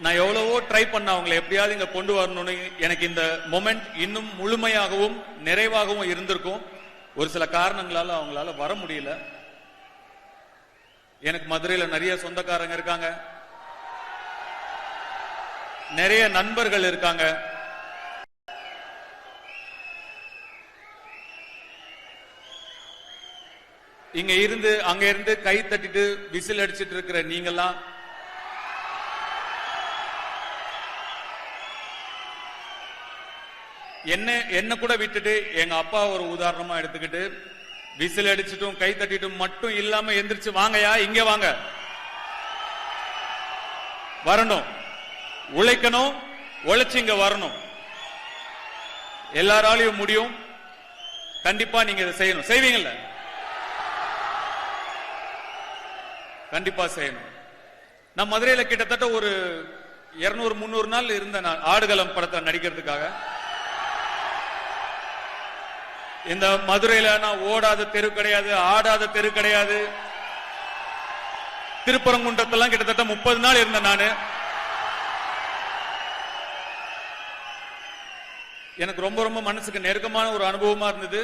நான் எவ்வளவோ ட்ரை பண்ண அவங்களை எப்படியாவது இங்க கொண்டு வரணும்னு. எனக்கு இந்த மொமெண்ட் இன்னும் முழுமையாகவும் நிறைவாகவும் இருந்திருக்கும். ஒரு சில காரணங்களால அவங்களால வர முடியல. எனக்கு மதுரையில நிறைய சொந்தக்காரங்க இருக்காங்க, நிறைய நண்பர்கள் இருக்காங்க. இங்க இருந்து அங்க இருந்து கை தட்டிட்டு விசில் அடிச்சிட்டு இருக்கிற நீங்கெல்லாம் என்ன கூட விட்டுட்டு எங்க அப்பா ஒரு உதாரணமா எடுத்துக்கிட்டு விசில் அடிச்சிட்டும் கை தட்டிட்டும் மட்டும் இல்லாம எந்திரிச்சு வாங்கயா இங்க வாங்க, வரணும், உழைக்கணும், உழைச்சு இங்க வரணும். எல்லாராலையும் முடியும். கண்டிப்பா நீங்க இதை செய்யணும். செய்வீங்கல்ல? கண்டிப்பா செய்யணும். நான் மதுரையில கிட்டத்தட்ட ஒரு 200-300 நாள் இருந்தேன் ஆடுகளம் படத்தை நடிக்கிறதுக்காக. இந்த மதுரையில நான் ஓடாத தெரு கிடையாது, ஆடாத தெரு கிடையாது. திருப்பரங்குன்றத்தெல்லாம் கிட்டத்தட்ட 30 நாள் இருந்தேன் நானு. எனக்கு ரொம்ப ரொம்ப மனசுக்கு நெருக்கமான ஒரு அனுபவமா இருந்தது.